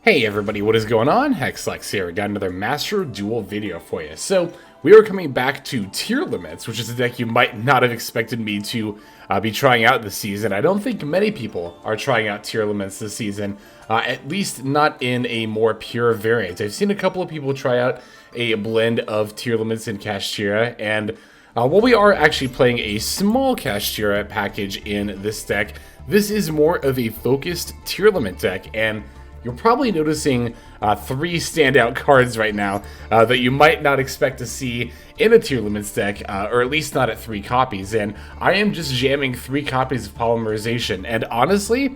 Hey everybody, what is going on? Hexlex here. Got another Master Duel video for you. So, we are coming back to Tearlaments, which is a deck you might not have expected me to be trying out this season. I don't think many people are trying out Tearlaments this season, at least not in a more pure variant. I've seen a couple of people try out a blend of Tearlaments and Kashtira, and while we are actually playing a small Kashtira package in this deck, this is more of a focused Tearlament deck, and you're probably noticing three standout cards right now that you might not expect to see in a Tearlaments deck, or at least not at 3 copies. And I am just jamming 3 copies of Polymerization. And honestly,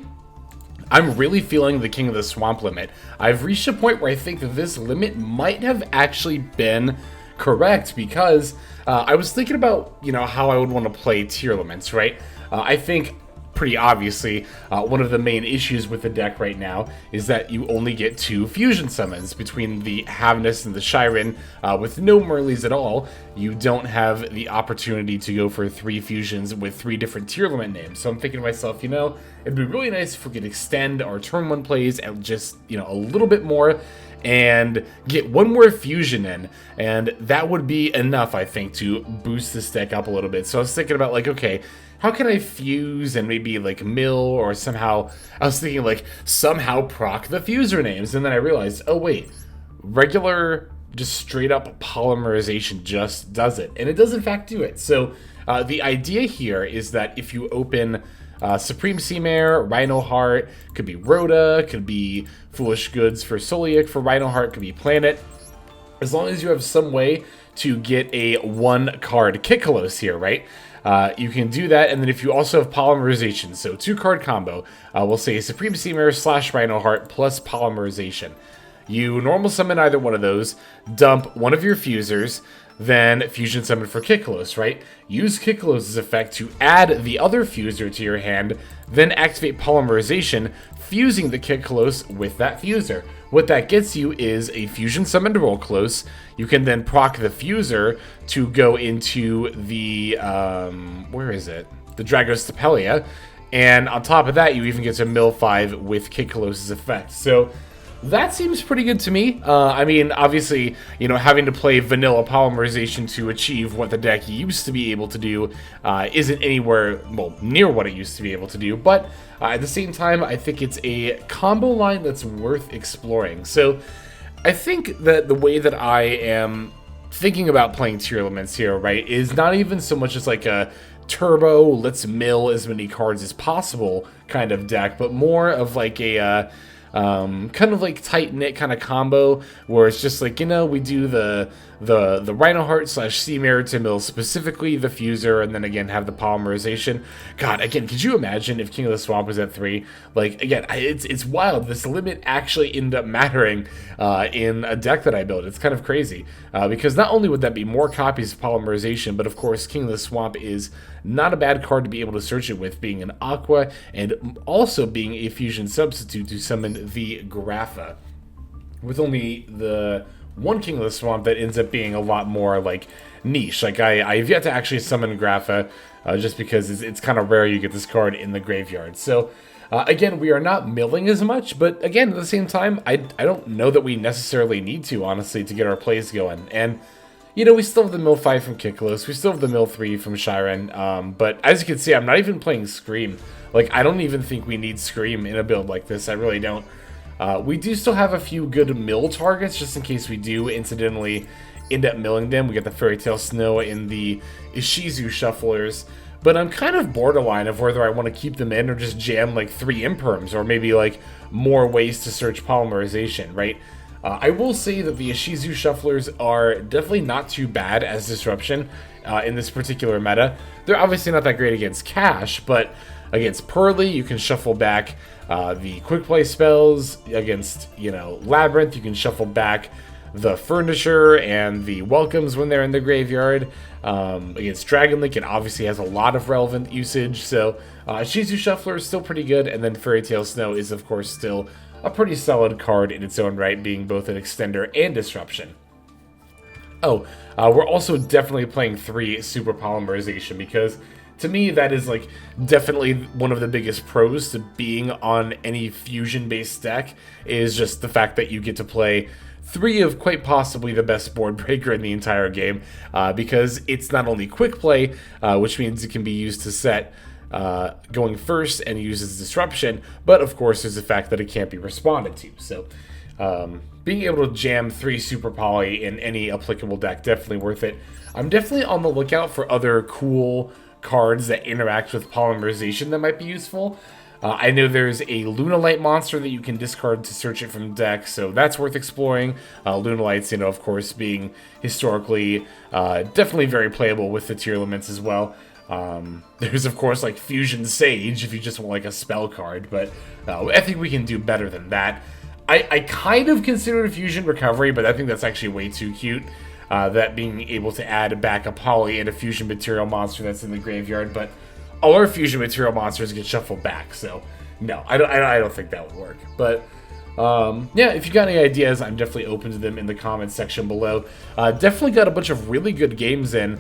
I'm really feeling the King of the Swamp limit. I've reached a point where I think that this limit might have actually been correct, because I was thinking about, how I would want to play Tearlaments, right? I think pretty obviously, one of the main issues with the deck right now is that you only get 2 fusion summons between the Havnis and the Scheiren. With no Merleys at all, you don't have the opportunity to go for 3 fusions with 3 different Tearlament names. So I'm thinking to myself, it'd be really nice if we could extend our turn 1 plays and just, a little bit more and get 1 more fusion in, and that would be enough, I think, to boost this deck up a little bit. So I was thinking about, okay, how can I fuse and maybe mill, or somehow, I was thinking somehow proc the fuser names, and then I realized, oh wait, regular, just straight up polymerization just does it, and it does in fact do it. So the idea here is that if you open Supreme Sea Mare, Reinoheart, could be Rhoda, could be Foolish Goods for Sulliek, for Reinoheart, could be Planet, as long as you have some way to get a 1-card Kitkallos here, right? You can do that, and then if you also have Polymerization, so 2-card combo, we'll say Supreme Sea Mare / Reinoheart plus Polymerization. You normal summon either one of those, dump one of your fusers, then fusion summon for Kitkallos, right? Use Kitkallos' effect to add the other fuser to your hand, then activate Polymerization, fusing the Kitkallos with that fuser. What that gets you is a fusion summon to Rulkallos. You can then proc the fuser to go into the, where is it? The Dragostapelia. And on top of that, you even get to mill 5 with Kitkallos' effect. So that seems pretty good to me. I mean, obviously, having to play vanilla Polymerization to achieve what the deck used to be able to do isn't anywhere, well, near what it used to be able to do. But at the same time, I think it's a combo line that's worth exploring. So I think that the way that I am thinking about playing Tearlaments here, right, is not even so much as a turbo, let's mill as many cards as possible kind of deck, but more of a kind of tight-knit kind of combo, where it's just we do the Reinoheart / Sea Mare to mill specifically the fuser, and then again have the Polymerization. God, again, could you imagine if King of the Swamp was at 3? Again, it's wild. This limit actually ended up mattering in a deck that I built. It's kind of crazy, because not only would that be more copies of Polymerization, but of course King of the Swamp is not a bad card to be able to search it with, being an Aqua, and also being a fusion substitute to summon the Grapha, with only the one King of the Swamp that ends up being a lot more niche. I've yet to actually summon Grapha, just because it's kind of rare you get this card in the graveyard. So again, we are not milling as much, but again, at the same time, I don't know that we necessarily need to, honestly, to get our plays going. And we still have the mill 5 from Kitkallos, we still have the mill 3 from Scheiren, but as you can see, I'm not even playing Scream. I don't even think we need Scream in a build like this, I really don't. We do still have a few good mill targets, just in case we do incidentally end up milling them. We got the Fairy Tale Snow and the Ishizu Shufflers, but I'm kind of borderline of whether I want to keep them in or just jam 3 Imperms, or maybe more ways to search Polymerization, right? I will say that the Ishizu Shufflers are definitely not too bad as disruption in this particular meta. They're obviously not that great against Cash, but against Pearly, you can shuffle back the quick play spells. Against, Labyrinth, you can shuffle back the Furniture and the Welcomes when they're in the graveyard. Against Dragon Link, it obviously has a lot of relevant usage, so Ishizu Shuffler is still pretty good, and then Fairy Tale Snow is, of course, still a pretty solid card in its own right, being both an extender and disruption. Oh, we're also definitely playing 3 Super Polymerization, because to me, that is like definitely one of the biggest pros to being on any fusion-based deck, is just the fact that you get to play 3 of quite possibly the best board breaker in the entire game, because it's not only quick play, which means it can be used to set going first and uses disruption, but of course there's the fact that it can't be responded to. So being able to jam 3 Super Poly in any applicable deck, definitely worth it. I'm definitely on the lookout for other cool cards that interact with polymerization that might be useful. I know there's a Lunalight monster that you can discard to search it from deck, so that's worth exploring. Lunalights, of course, being historically definitely very playable with the Tearlaments as well. There's, of course, like Fusion Sage if you just want like a spell card, but I think we can do better than that. I kind of consider it Fusion Recovery, but I think that's actually way too cute. That being able to add back a Poly and a Fusion Material monster that's in the graveyard, but all our Fusion Material monsters get shuffled back, so no, I don't think that would work. But yeah, if you got any ideas, I'm definitely open to them in the comments section below. Definitely got a bunch of really good games in,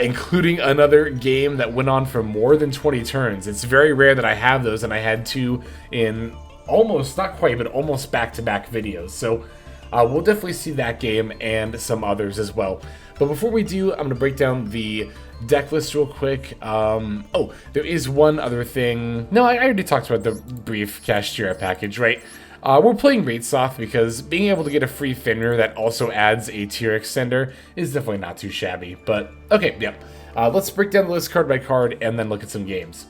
including another game that went on for more than 20 turns. It's very rare that I have those, and I had 2 in almost, not quite, but almost back-to-back videos. So we'll definitely see that game and some others as well. But before we do, I'm going to break down the deck list real quick. Oh, there is one other thing. No, I already talked about the brief Kashtira package, right? We're playing Wraitsoth because being able to get a free Fenrir that also adds a tier extender is definitely not too shabby. But, okay, yep. Let's break down the list card by card and then look at some games.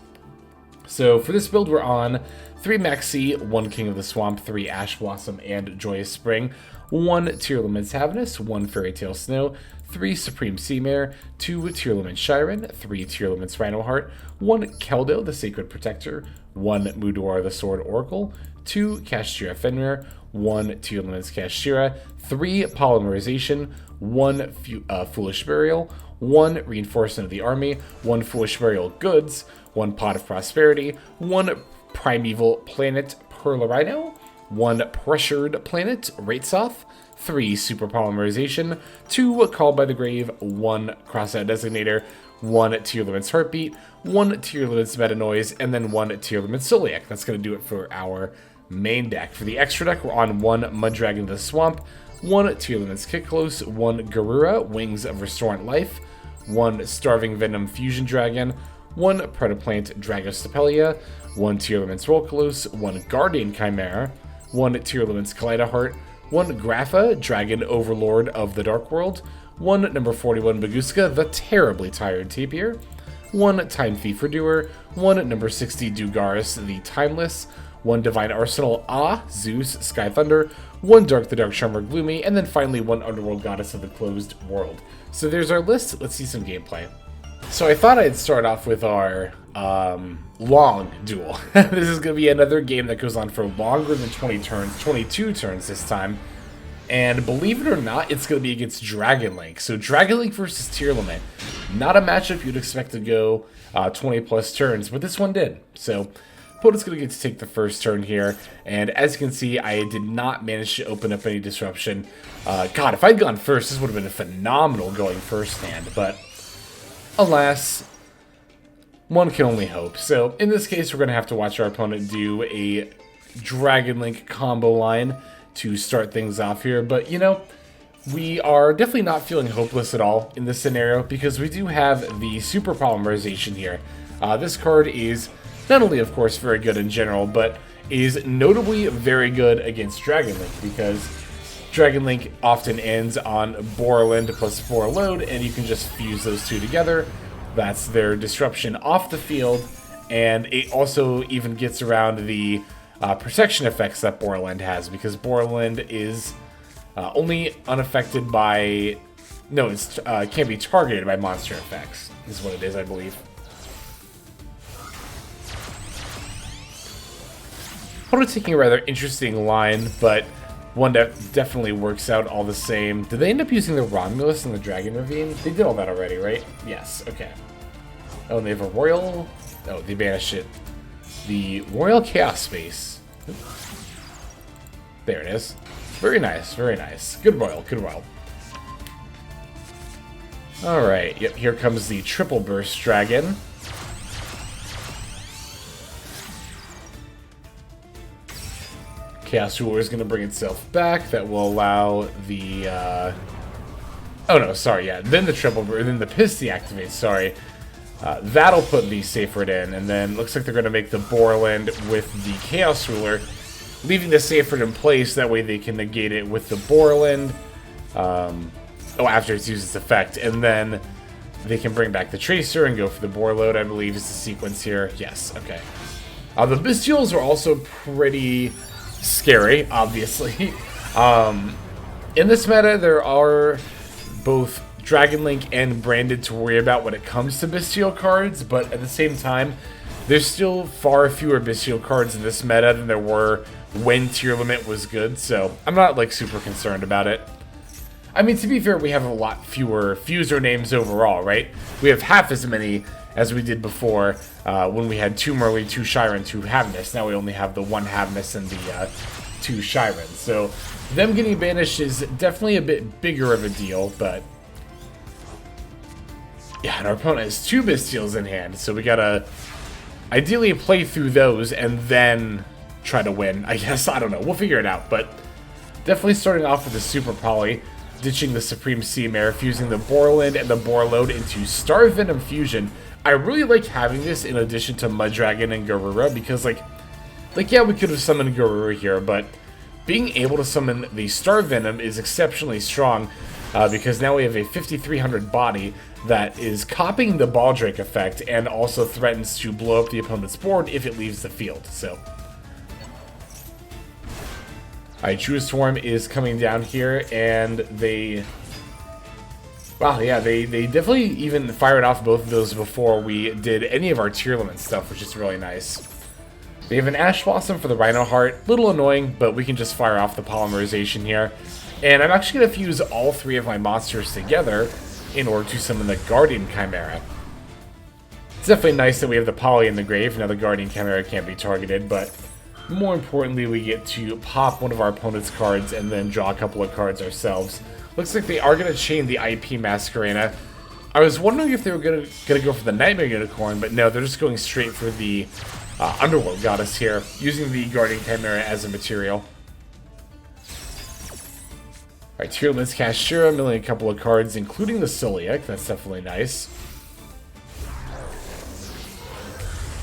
So for this build, we're on 3 Maxx, 1 King of the Swamp, 3 Ash Blossom and Joyous Spring, 1 Tearlaments Havnis, 1 Fairy Tale Snow, 3 Supreme Sea Mare, 2 Tearlaments Scheiren, 3 Tearlaments Reinoheart, 1 Keldo, the Sacred Protector, 1 Mudora, the Sword Oracle, 2 Kashtira Fenrir, 1 Tearlaments Kashtira, 3 Polymerization, 1 Foolish Burial, 1 Reinforcement of the Army, 1 Foolish Burial Goods, 1 Pot of Prosperity, 1 Primeval Planet Perlerino, 1 Pressured Planet Wraitsoth, 3 Super Polymerization, 2 Called by the Grave, 1 Crossout Designator, 1 Tearlaments Heartbeat, 1 Tearlaments Metanoise, and then 1 Tearlaments Sulliek. That's going to do it for our main deck. For the extra deck, we're on 1 Mudragon of the Swamp, 1 Tearlaments Kitkallos, 1 Garura, Wings of Restorant Life, 1 Starving Venom Fusion Dragon, 1 Predaplant Dragostapelia, 1 Tearlaments Rulkallos, 1 Guardian Chimera, 1 Tearlaments Kaliedo-Heart, 1 Grapha, Dragon Overlord of the Dark World, 1 number 41 Baguska, the terribly tired Tapir, 1 Time Thief Redoer, 1 number 60 Dugaris, the Timeless, 1 Divine Arsenal, Zeus, Sky Thunder, 1 Dark the Dark Charmer Gloomy, and then finally 1 Underworld Goddess of the Closed World. So there's our list. Let's see some gameplay. So I thought I'd start off with our long duel. This is going to be another game that goes on for longer than 20 turns, 22 turns this time. And believe it or not, it's going to be against Dragon Link. So Dragon Link versus Tearlament. Not a matchup you'd expect to go 20 plus turns, but this one did. So opponent's going to get to take the first turn here. And as you can see, I did not manage to open up any disruption. God, if I'd gone first, this would have been phenomenal going first hand. But alas, one can only hope. So in this case, we're going to have to watch our opponent do a Dragon Link combo line to start things off here. But, we are definitely not feeling hopeless at all in this scenario because we do have the Super Polymerization here. This card is not only, of course, very good in general, but is notably very good against Dragon Link because Dragon Link often ends on Borland plus 4 load, and you can just fuse those two together. That's their disruption off the field, and it also even gets around the protection effects that Borland has, because Borland is only unaffected by... No, it can't be targeted by monster effects, is what it is, I believe. Opponent's taking a rather interesting line, but one that definitely works out all the same. Did they end up using the Romulus and the Dragon Ravine? They did all that already, right? Yes, okay. Oh, and they have a Royal... Oh, they banished it. The Royal Chaos Space. There it is. Very nice, very nice. Good Royal, good Royal. Alright, yep, here comes the Triple Burst Dragon. Chaos Ruler is going to bring itself back. That will allow the... oh no, sorry, yeah. Then the triple, then the Piss deactivates, sorry. That'll put the Safred in, and then looks like they're going to make the Borland with the Chaos Ruler, leaving the Safred in place. That way they can negate it with the Borland. After it's used its effect, and then they can bring back the Tracer and go for the Borload, I believe is the sequence here. Yes, okay. The Bestials are also pretty scary, obviously. In this meta, there are both Dragon Link and Branded to worry about when it comes to Bestial cards, but at the same time, there's still far fewer Bestial cards in this meta than there were when Tearlament was good, so I'm not like super concerned about it. I mean, to be fair, we have a lot fewer Fuser names overall, right? We have half as many as we did before when we had 2 Merly, 2 Scheiren, 2 Havnis. Now we only have the 1 Havnis and the 2 Scheiren. So them getting banished is definitely a bit bigger of a deal, but... yeah, and our opponent has 2 Bestials in hand, so we gotta ideally play through those and then try to win. I guess, I don't know, we'll figure it out, but definitely starting off with the Super Poly, ditching the Supreme Sea Mare, fusing the Borland and the Borload into Star Venom Fusion. I really like having this in addition to Mudragon and Garura, because like yeah, we could have summoned Garura here, but being able to summon the Star Venom is exceptionally strong, because now we have a 5300 body that is copying the Baldrake effect and also threatens to blow up the opponent's board if it leaves the field, so... Alright, Truest Swarm is coming down here, and they... wow, yeah, they definitely even fired off both of those before we did any of our Tearlament stuff, which is really nice. They have an Ash Blossom for the Reinoheart, little annoying, but we can just fire off the Polymerization here. And I'm actually going to fuse all 3 of my monsters together in order to summon the Guardian Chimera. It's definitely nice that we have the Poly in the grave, now the Guardian Chimera can't be targeted, but... more importantly, we get to pop one of our opponent's cards and then draw a couple of cards ourselves. Looks like they are going to chain the IP Masquerena. I was wondering if they were going to go for the Nightmare Unicorn, but no, they're just going straight for the Underworld Goddess here, using the Guardian Chimera as a material. Alright, Tearlaments Kashtira, milling a couple of cards, including the Sulliek. That's definitely nice.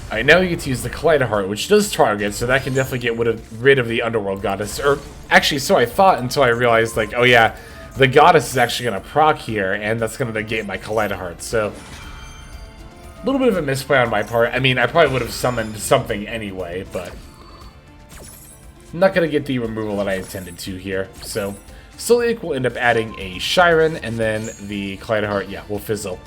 Alright, now we get to use the Kaliedo-Heart, which does target, so that can definitely get rid of the Underworld Goddess. Or, actually, so I thought until I realized, like, oh yeah, the Goddess is actually going to proc here, and that's going to negate my Kaliedo-Heart, so... a little bit of a misplay on my part. I mean, I probably would have summoned something anyway, but... I'm not going to get the removal that I intended to here, so... Sulliek will end up adding a Scheiren, and then the Kaliedo-Heart, yeah, will fizzle.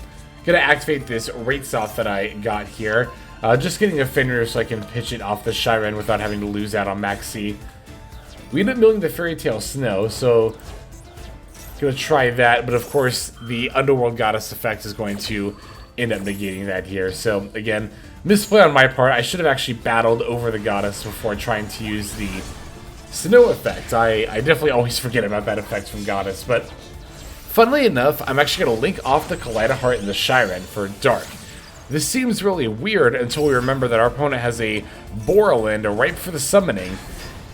Gonna activate this Wraitsoth that I got here. Just getting a Fenrir so I can pitch it off the Scheiren without having to lose out on Maxx. We end up milling the Fairy Tale Snow, so gonna try that, but of course the Underworld Goddess effect is going to end up negating that here. So again, misplay on my part. I should have actually battled over the Goddess before trying to use the Snow effect. I definitely always forget about that effect from Goddess, but funnily enough, I'm actually going to link off the Kaliedo-Heart and the Scheiren for Dark. This seems really weird until we remember that our opponent has a Borland ripe for the summoning,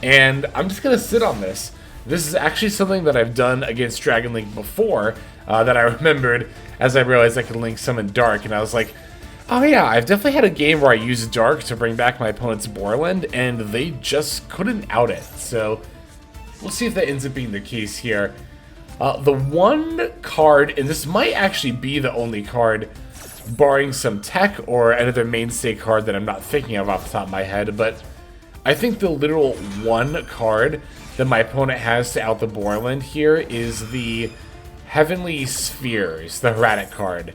and I'm just going to sit on this. This is actually something that I've done against Dragon Link before, that I remembered as I realized I could link summon Dark, and I was like, oh yeah, I've definitely had a game where I used Dark to bring back my opponent's Borland, and they just couldn't out it. So, we'll see if that ends up being the case here. The one card, and this might actually be the only card, barring some tech or another mainstay card that I'm not thinking of off the top of my head, but I think the literal one card that my opponent has to out the Borland here is the Heavenly Spheres, the Erratic card.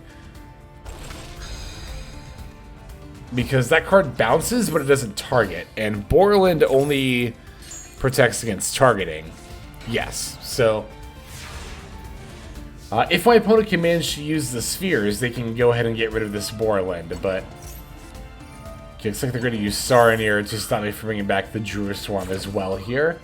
Because that card bounces, but it doesn't target. And Borland only protects against targeting. Yes, so... if my opponent can manage to use the spheres, they can go ahead and get rid of this Borland, but... okay, looks like they're going to use Saranir to stop me from bringing back the Druid Swarm as well here.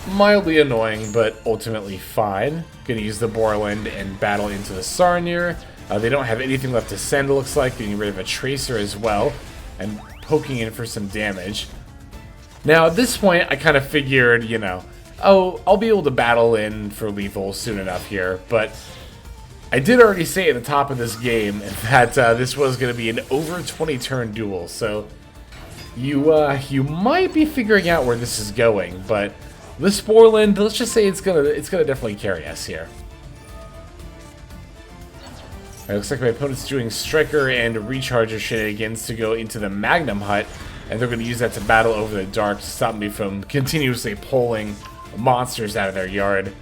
Mildly annoying, but ultimately fine. Going to use the Borland and battle into the Saranir. They don't have anything left to send, it looks like. Getting rid of a Tracer as well, and poking in for some damage. Now, at this point, I kind of figured, you know, oh, I'll be able to battle in for lethal soon enough here, but I did already say at the top of this game that this was going to be an over 20 turn duel, so you might be figuring out where this is going, but this Borland, let's just say it's gonna definitely carry us here. It looks like my opponent's doing Striker and Recharger shenanigans to go into the Magnum Hut, and they're going to use that to battle over the dark to stop me from continuously pulling monsters out of their yard.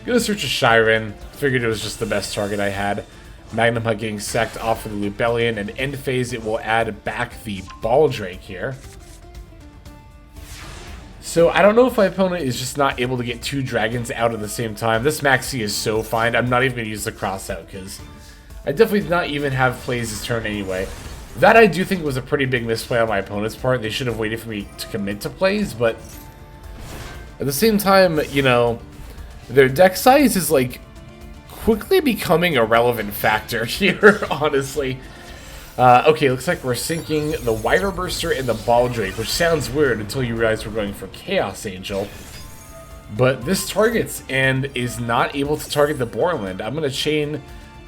Gonna search a Scheiren. Figured it was just the best target I had. Magnum Hut getting sacked off for the Lubellion, and end phase it will add back the Baldrake here. So I don't know if my opponent is just not able to get 2 dragons out at the same time. This Maxi is so fine. I'm not even going to use the Crossout because I definitely did not even have plays this turn anyway. That I do think was a pretty big misplay on my opponent's part. They should have waited for me to commit to plays, but at the same time, you know, their deck size is like quickly becoming a relevant factor here, honestly. Okay, looks like we're sinking the Wire Burster and the Baldrake, which sounds weird until you realize we're going for Chaos Angel. But this targets and is not able to target the Borland. I'm going to chain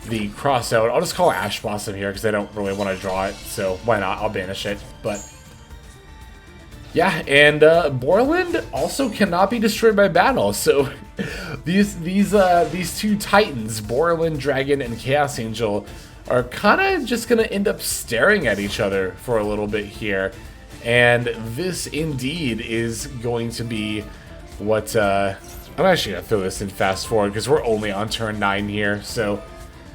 the Crossout. I'll just call Ash Blossom here because I don't really want to draw it, so why not? I'll banish it. But yeah, and Borland also cannot be destroyed by battle. So these 2 Titans, Borland Dragon and Chaos Angel, are kind of just going to end up staring at each other for a little bit here. And this indeed is going to be what I'm actually going to throw this in fast forward because we're only on turn 9 here. So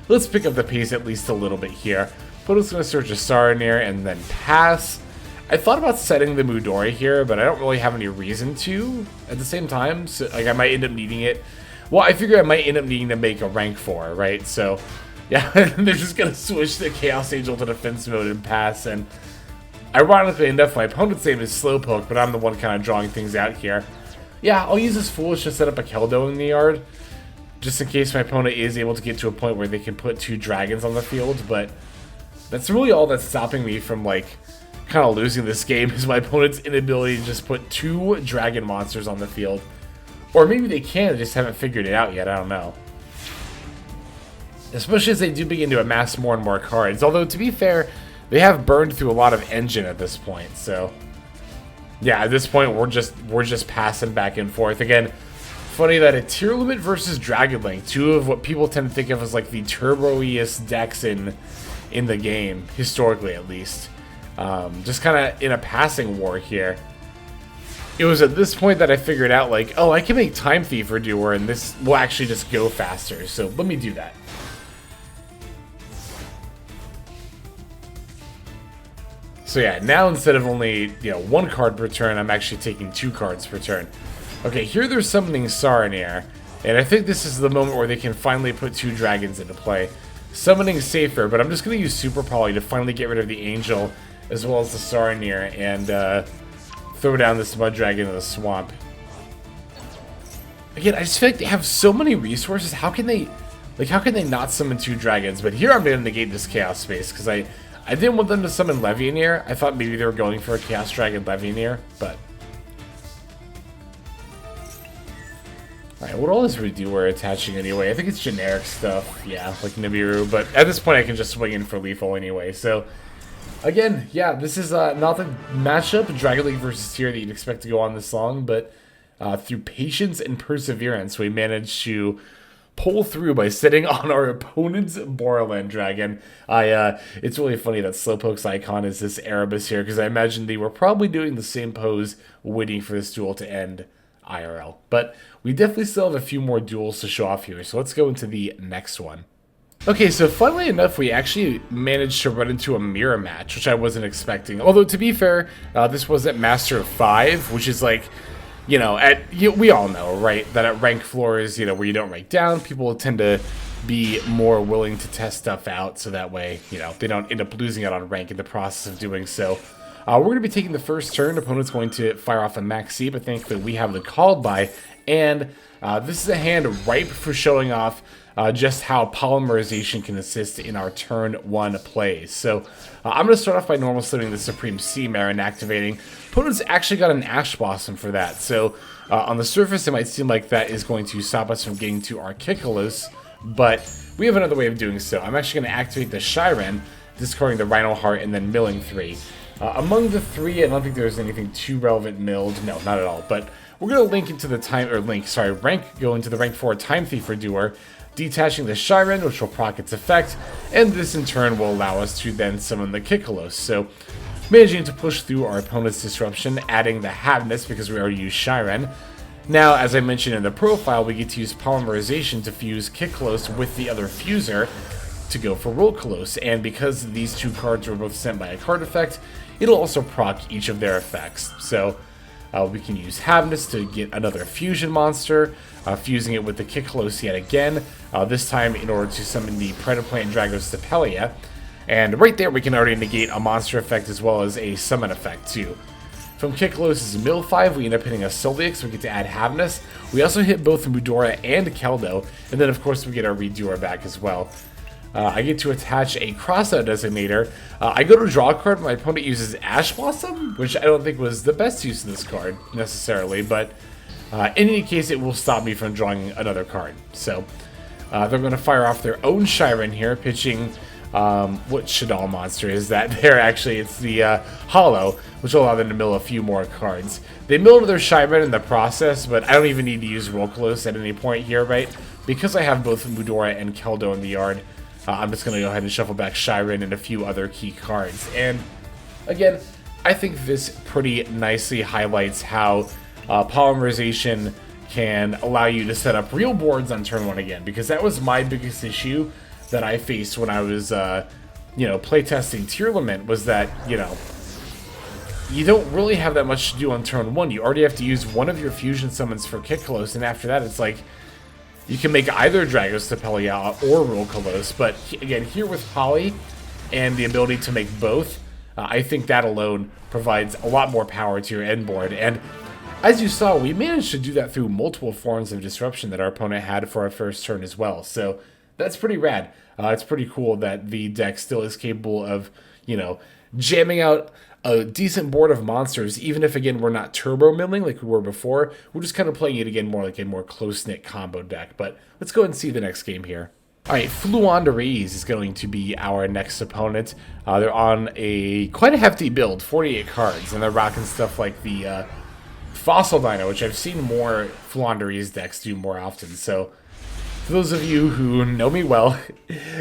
let's pick up the pace at least a little bit here. But it's going to search a Saronir and then pass. I thought about setting the Mudora here, but I don't really have any reason to at the same time. So, like, I might end up needing it. Well, I figure I might end up needing to make a rank 4, right? So, yeah, they're just going to switch the Chaos Angel to defense mode and pass. And ironically enough, my opponent's name is Slowpoke, but I'm the one kind of drawing things out here. Yeah, I'll use this Foolish to set up a Keldo in the yard, just in case my opponent is able to get to a point where they can put 2 dragons on the field. But that's really all that's stopping me from, like, kind of losing this game is my opponent's inability to just put 2 dragon monsters on the field. Or maybe they can, they just haven't figured it out yet, I don't know. Especially as they do begin to amass more and more cards. Although, to be fair, they have burned through a lot of engine at this point, so yeah, at this point we're just passing back and forth. Again, funny that a Tearlaments versus Dragonlink, 2 of what people tend to think of as like the turbo-iest decks in the game, historically at least. Just kind of in a passing war here. It was at this point that I figured out, like, oh, I can make Time Thief or Doer, and this will actually just go faster, so let me do that. So yeah, now instead of only, 1 card per turn, I'm actually taking 2 cards per turn. Okay, here they're summoning Saronir, and I think this is the moment where they can finally put 2 dragons into play. Summoning safer, but I'm just going to use Super Poly to finally get rid of the Angel, as well as the Saronir, and throw down this Mudragon in the swamp. Again, I just feel like they have so many resources. How can they not summon 2 dragons? But here I'm going to negate this Chaos Space, because I didn't want them to summon Levianir. I thought maybe they were going for a Chaos Dragon Levianir, but... Alright, what all is Redoer attaching anyway? I think it's generic stuff, yeah, like Nibiru, but at this point I can just swing in for lethal anyway, so... Again, yeah, this is not the matchup, Dragon League versus Tier, that you'd expect to go on this long, but through patience and perseverance, we managed to pull through by sitting on our opponent's Borland Dragon. It's really funny that Slowpoke's icon is this Erebus here, because I imagine they were probably doing the same pose, waiting for this duel to end IRL. But we definitely still have a few more duels to show off here, so let's go into the next one. Okay, so funnily enough, we actually managed to run into a mirror match, which I wasn't expecting. Although, to be fair, this was at Master of 5, which is like, we all know, right, that at rank floors, where you don't rank down, people tend to be more willing to test stuff out, so that way, they don't end up losing out on rank in the process of doing so. We're going to be taking the first turn. Opponent's going to fire off a Maxx, but thankfully we have the called by, and this is a hand ripe for showing off just how polymerization can assist in our turn 1 plays. So I'm going to start off by normal summoning the Supreme Sea Mare and activating. Opponent's actually got an Ash Blossom for that, so on the surface it might seem like that is going to stop us from getting to our Kitkallos, but we have another way of doing so. I'm actually going to activate the Scheiren, discarding the Reinoheart, and then milling 3. Among the 3, I don't think there's anything too relevant milled. No, not at all. But we're going to rank go into the rank 4 Time Thief Redoer, detaching the Scheiren, which will proc its effect, and this in turn will allow us to then summon the Kitkallos. So, managing to push through our opponent's disruption, adding the Havnis because we already used Scheiren. Now, as I mentioned in the profile, we get to use Polymerization to fuse Kitkallos with the other fuser to go for Rulkallos, and because these 2 cards were both sent by a card effect, it'll also proc each of their effects. So we can use Havnis to get another fusion monster, fusing it with the Kitkallos yet again, this time in order to summon the Predaplant Dragostapelia, and right there we can already negate a monster effect as well as a summon effect too. From Kitkallos' mill 5, we end up hitting a Sulliek, so we get to add Havnis. We also hit both Mudora and Keldo, and then of course we get our Redoer back as well. I get to attach a Crossout Designator. I go to draw a card, my opponent uses Ash Blossom, which I don't think was the best use of this card, necessarily, but in any case, it will stop me from drawing another card. So, they're going to fire off their own Scheiren here, pitching, what Shadal monster is that there, actually, it's the Hollow, which will allow them to mill a few more cards. They mill another Scheiren in the process, but I don't even need to use Rulkallos at any point here, right? Because I have both Mudora and Keldo in the yard, I'm just going to go ahead and shuffle back Scheiren and a few other key cards. And again, I think this pretty nicely highlights how polymerization can allow you to set up real boards on turn 1 again, because that was my biggest issue that I faced when I was, playtesting Tearlament, was that, you don't really have that much to do on turn 1. You already have to use one of your fusion summons for Kitkallos, and after that it's like, you can make either Dragostapelia or Rulkallos, but again, here with Poly and the ability to make both, I think that alone provides a lot more power to your end board. And as you saw, we managed to do that through multiple forms of disruption that our opponent had for our first turn as well. So that's pretty rad. It's pretty cool that the deck still is capable of, jamming out a decent board of monsters, even if, again, we're not turbo milling like we were before. We're just kind of playing it, again, more like a more close-knit combo deck. But let's go ahead and see the next game here. All right, Fluanderies is going to be our next opponent. They're on quite a hefty build, 48 cards, and they're rocking stuff like the Fossil Dino, which I've seen more Fluanderies decks do more often. So for those of you who know me well,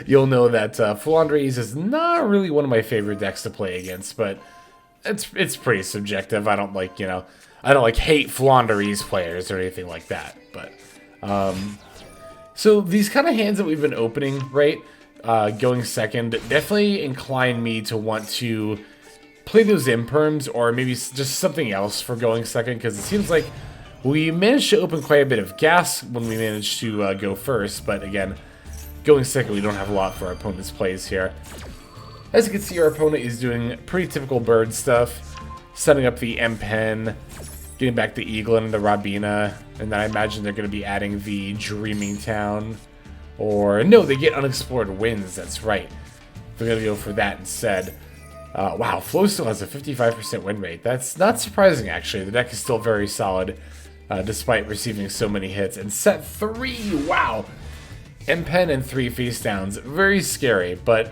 you'll know that Fluanderies is not really one of my favorite decks to play against, but it's pretty subjective. I don't like, hate Fluanderies players or anything like that. But so these kind of hands that we've been opening, right, going second, definitely incline me to want to play those imperms or maybe just something else for going second, because it seems like we managed to open quite a bit of gas when we managed to go first, but again, going second, we don't have a lot for our opponent's plays here. As you can see, our opponent is doing pretty typical bird stuff, setting up the M-Pen, getting back the Eaglin and the Robina, and then I imagine they're going to be adding the Dreaming Town, or no, they get Unexplored Winds, that's right. They're going to go for that instead. Wow, Flo still has a 55% win rate. That's not surprising, actually. The deck is still very solid, despite receiving so many hits. And set 3, wow! M-Pen and 3 face downs, very scary, but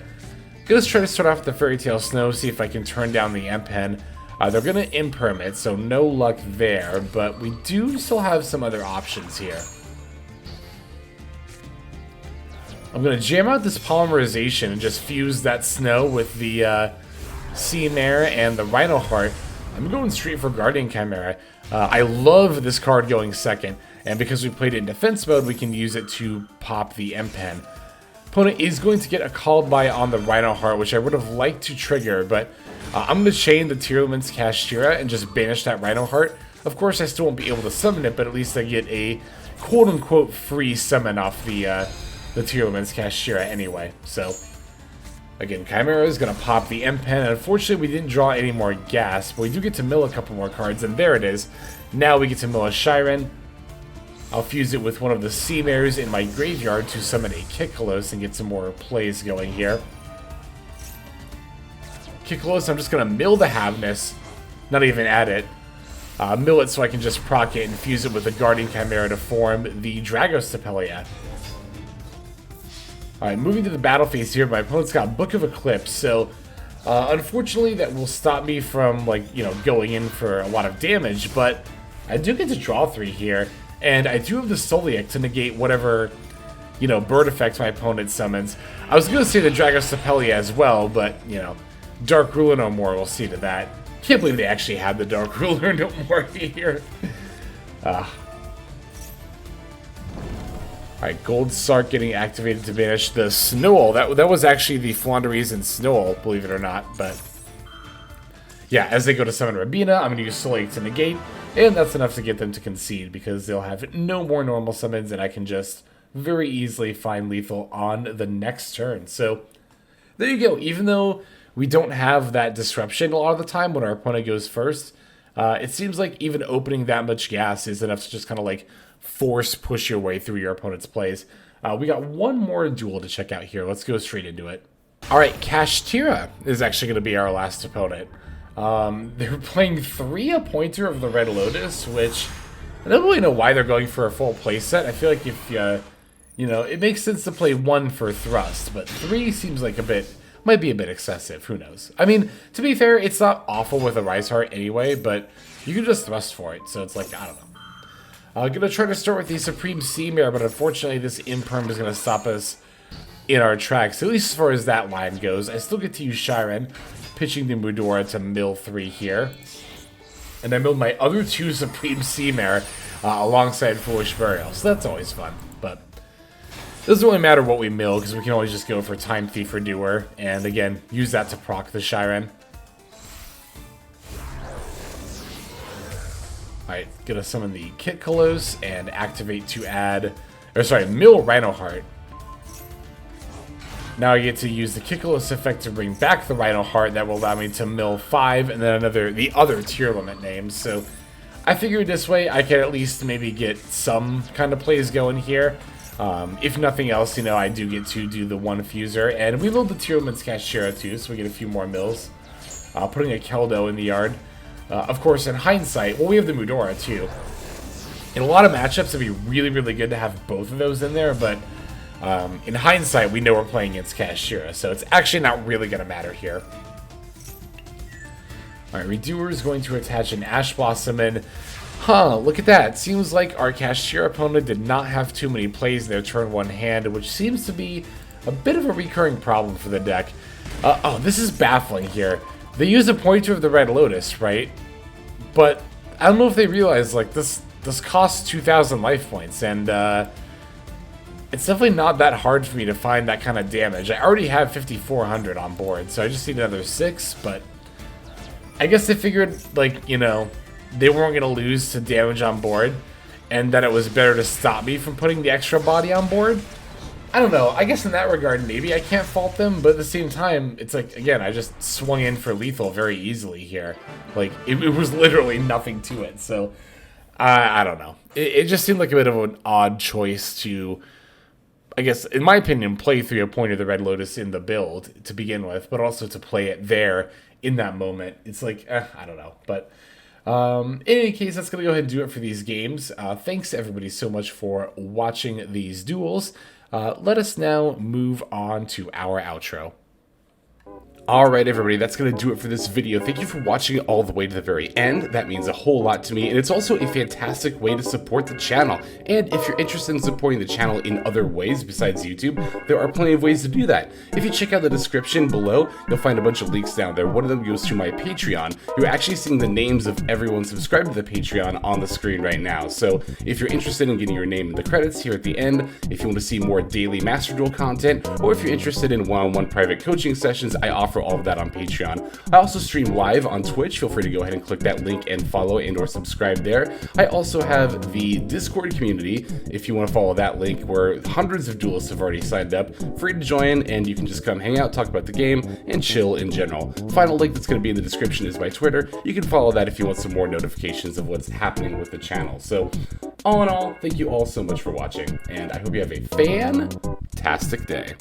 let's try to start off with the Fairy Tale Snow, see if I can turn down the M-Pen. They're going to imperm it, so no luck there, but we do still have some other options here. I'm going to jam out this Polymerization and just fuse that Snow with the Sea Mare and the Reinoheart. I'm going straight for Guardian Chimera. I love this card going second, and because we played it in defense mode, we can use it to pop the M-Pen. Opponent is going to get a called by on the Reinoheart, which I would have liked to trigger, but I'm going to chain the Tearlaments Kashtira and just banish that Reinoheart. Of course, I still won't be able to summon it, but at least I get a quote-unquote free summon off the Tearlaments Kashtira anyway. So, again, Chimera is going to pop the M-Pen. Unfortunately, we didn't draw any more gas, but we do get to mill a couple more cards, and there it is. Now we get to mill a Scheiren. I'll fuse it with one of the Sea Mares in my graveyard to summon a Kitkallos and get some more plays going here. Kitkallos, I'm just going to mill the Havnis, not even add it. Mill it so I can just proc it and fuse it with the Guardian Chimera to form the Dragostapelia. Alright, moving to the battle phase here, my opponent's got Book of Eclipse, so unfortunately that will stop me from, like, you know, going in for a lot of damage, but I do get to draw 3 here. And I do have the Sulliek to negate whatever, you know, bird effect my opponent summons. I was going to say the Dragostapelia as well, but, you know, Dark Ruler no more, we'll see to that. Can't believe they actually had the Dark Ruler no more here. Alright, Gold Sark getting activated to banish the Snowl. That was actually the Flaunderies and Snowl, believe it or not, but... yeah, as they go to summon Rabina, I'm going to use Sulliek to negate. And that's enough to get them to concede, because they'll have no more normal summons, and I can just very easily find lethal on the next turn. So, there you go. Even though we don't have that disruption a lot of the time when our opponent goes first, it seems like even opening that much gas is enough to just kind of like force push your way through your opponent's plays. We got one more duel to check out here. Let's go straight into it. Alright, Kashtira is actually going to be our last opponent. They're playing 3 a pointer of the Red Lotus, which I don't really know why they're going for a full playset. I feel like if you know, it makes sense to play 1 for thrust, but 3 seems like might be a bit excessive. Who knows? I mean, to be fair, it's not awful with a Reinoheart anyway, but you can just thrust for it, so it's like, I don't know. I'm gonna try to start with the Supreme Sea Mare, but unfortunately this Imperm is gonna stop us in our tracks, at least as far as that line goes. I still get to use Scheiren, pitching the Mudora to mill 3 here. And I milled my other 2 Supreme Sea Mare alongside Foolish Burial, so that's always fun. But it doesn't really matter what we mill, because we can always just go for Time Thief or Doer, and again, use that to proc the Scheiren. Alright, gonna summon the Kitkallos and activate to add, or sorry, mill Reinoheart. Now I get to use the Kitkallos effect to bring back the Reinoheart. That will allow me to mill 5 and then the other Tearlament names. So I figured this way I can at least maybe get some kind of plays going here. If nothing else, you know, I do get to do the 1 fuser. And we milled the Tearlaments Kashtira too, so we get a few more mills. Putting a Keldo in the yard. Of course, in hindsight, well, we have the Mudora too. In a lot of matchups, it'd be really, really good to have both of those in there, but in hindsight, we know we're playing against Kashtira, so it's actually not really going to matter here. Alright, Redoer is going to attach an Ash Blossom in. Huh, look at that. It seems like our Kashtira opponent did not have too many plays in their turn 1 hand, which seems to be a bit of a recurring problem for the deck. Oh, this is baffling here. They use a pointer of the Red Lotus, right? But I don't know if they realize, like, this costs 2,000 life points, and it's definitely not that hard for me to find that kind of damage. I already have 5,400 on board, so I just need another 6, but I guess they figured, like, you know, they weren't going to lose to damage on board, and that it was better to stop me from putting the extra body on board. I don't know. I guess in that regard, maybe I can't fault them, but at the same time, it's like, again, I just swung in for lethal very easily here. Like, it was literally nothing to it, so I don't know. It just seemed like a bit of an odd choice to, I guess, in my opinion, play through a point of the Red Lotus in the build to begin with, but also to play it there in that moment. It's like, I don't know. But in any case, that's going to go ahead and do it for these games. Thanks, everybody, so much for watching these duels. Let us now move on to our outro. Alright everybody, that's going to do it for this video. Thank you for watching it all the way to the very end. That means a whole lot to me, and it's also a fantastic way to support the channel. And if you're interested in supporting the channel in other ways besides YouTube, there are plenty of ways to do that. If you check out the description below, you'll find a bunch of links down there. One of them goes to my Patreon. You're actually seeing the names of everyone subscribed to the Patreon on the screen right now. So if you're interested in getting your name in the credits here at the end, if you want to see more daily Master Duel content, or if you're interested in one-on-one private coaching sessions, I offer all of that on Patreon. I also stream live on Twitch. Feel free to go ahead and click that link and follow and or subscribe there. I also have the Discord community, if you want to follow that link, where hundreds of duelists have already signed up. Free to join, and you can just come hang out, talk about the game, and chill in general. Final link that's going to be in the description is my Twitter. You can follow that if you want some more notifications of what's happening with the channel. So All in all, thank you all so much for watching, and I hope you have a fantastic day.